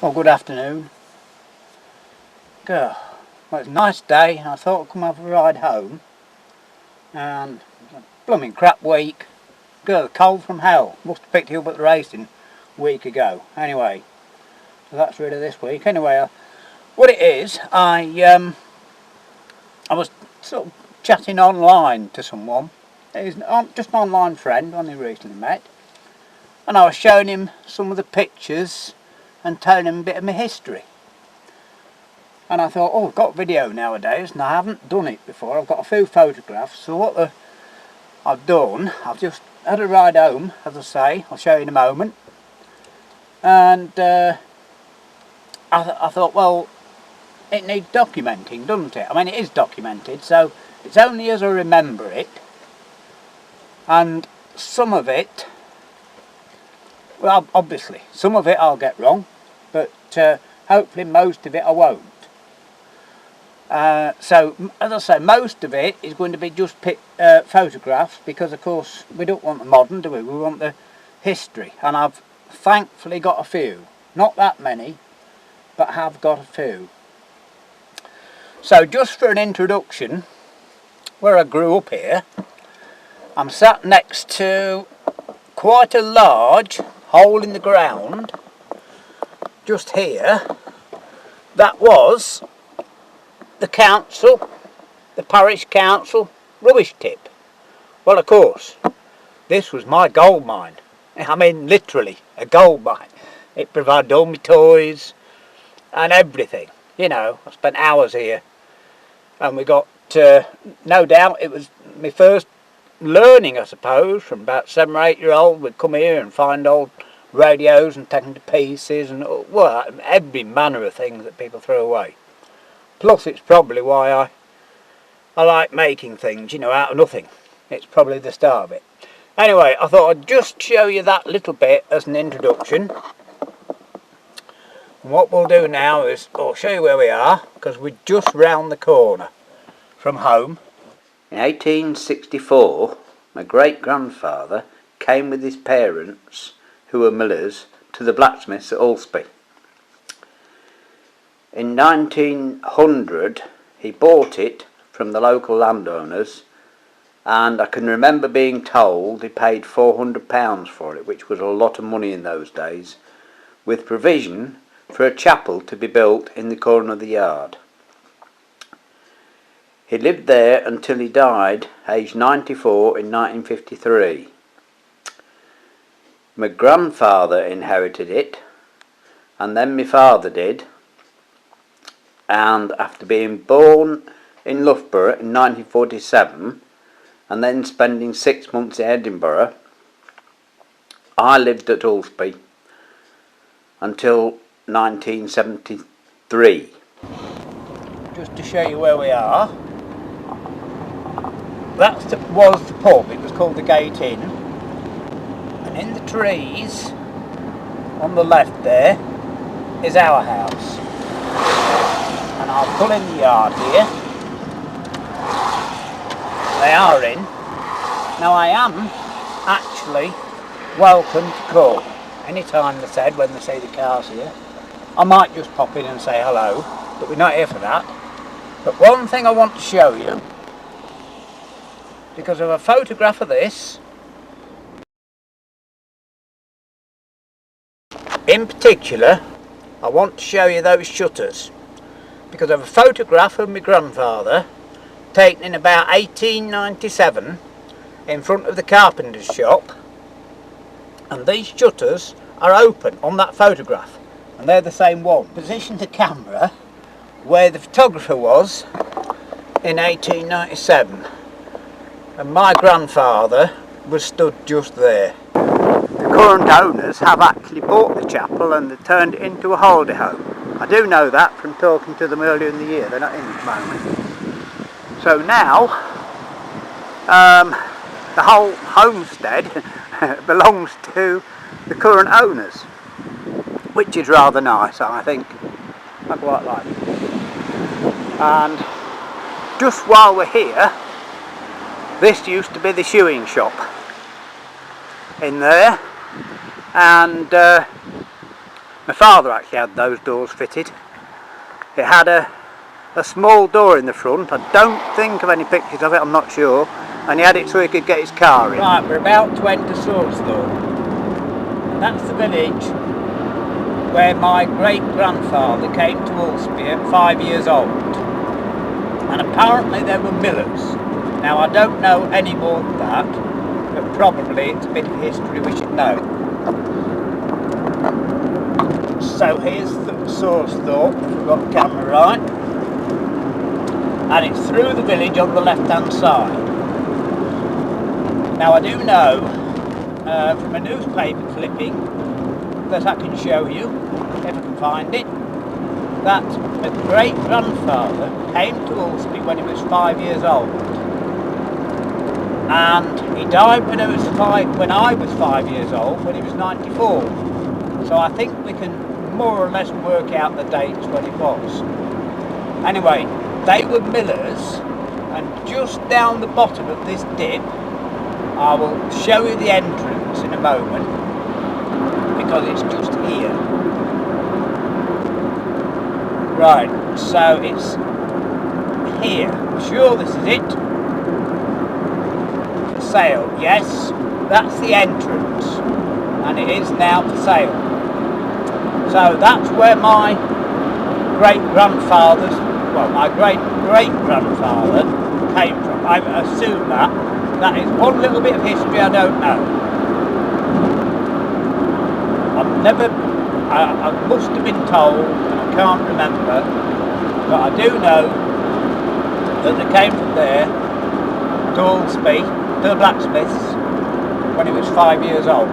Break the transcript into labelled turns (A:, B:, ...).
A: Well, good afternoon. Well, it's a nice day and I thought I'd come have a ride home. And it's a blooming crap week. The cold from hell. Must have picked you up at the racing a week ago. Anyway, so that's rid of this week. Anyway, what it is, I was sort of chatting online to someone. He's just an online friend, one he recently met. And I was showing him some of the pictures and telling him a bit of my history. And I thought, oh, I've got video nowadays and I haven't done it before. I've got a few photographs. So what I've done, I've just had a ride home, as I say. I'll show you in a moment. And I thought, well, it needs documenting, doesn't it? I mean, it is documented, so it's only as I remember it. And some of it, well, obviously, some of it I'll get wrong, but hopefully most of it I won't. So, as I say, most of it is going to be just photographs, because of course we don't want the modern, do we? We want the history, and I've thankfully got a few. Not that many, but have got a few. So just for an introduction, where I grew up here, I'm sat next to quite a large hole in the ground, just here. That was the council, the parish council rubbish tip. Well, of course, this was my gold mine. I mean, literally a gold mine. It provided all my toys and everything. You know, I spent hours here, and we got, no doubt, it was my first learning, I suppose. From about 7 or 8 year old, we'd come here and find old radios and take them to pieces and, well, every manner of things that people throw away. Plus, it's probably why I like making things, you know, out of nothing. It's probably the start of it. Anyway, I thought I'd just show you that little bit as an introduction. And what we'll do now is I'll show you where we are, because we're just round the corner from home. In 1864, my great-grandfather came with his parents, who were millers, to the Blacksmiths at Ulceby. In 1900, he bought it from the local landowners, and I can remember being told he paid £400 for it, which was a lot of money in those days, with provision for a chapel to be built in the corner of the yard. He lived there until he died, aged 94, in 1953. My grandfather inherited it, and then my father did. And after being born in Loughborough in 1947, and then spending 6 months in Edinburgh, I lived at Ulceby until 1973. Just to show you where we are, that was the pub. It was called the Gate Inn. And in the trees on the left there is our house. And I'll pull in the yard here. They are in. Now I am actually welcome to call anytime, they said, when they see the cars here. I might just pop in and say hello, but we're not here for that. But one thing I want to show you, because of a photograph of this, in particular, I want to show you those shutters, because of a photograph of my grandfather taken in about 1897 in front of the carpenter's shop, and these shutters are open on that photograph, and they're the same one. Position the camera where the photographer was in 1897, and my grandfather was stood just there. The current owners have actually bought the chapel and they turned it into a holiday home. I do know that from talking to them earlier in the year. They're not in at the moment. So now the whole homestead belongs to the current owners, which is rather nice, I think. I quite like it. And just while we're here, this used to be the shoeing shop in there, and My father actually had those doors fitted. It had a small door in the front. I don't think of any pictures of it, I'm not sure. And he had it so he could get his car in. Right, we're about to enter Sawsthorpe. That's the village where my great-grandfather came to Ulceby at 5 years old. And apparently there were millers. Now I don't know any more than that, but probably it's a bit of history we should know. So here's Sawsthorpe, if we've got the camera right. And it's through the village on the left-hand side. Now I do know from a newspaper clipping that I can show you, if I can find it, that a great-grandfather came to Ulceby when he was 5 years old. And he died when I was 5 years old, when he was 94. So I think we can more or less work out the dates when it was. Anyway, they were millers, and just down the bottom of this dip, I will show you the entrance in a moment, because it's just here. Right, so it's here. I'm sure this is it. For sale, yes, that's the entrance, and it is now for sale. So that's where my great-grandfather's, well, my great-great-grandfather came from. I assume that. That is one little bit of history I don't know. I must have been told, and I can't remember, but I do know that they came from there to Ulceby, to the Blacksmiths, when he was 5 years old.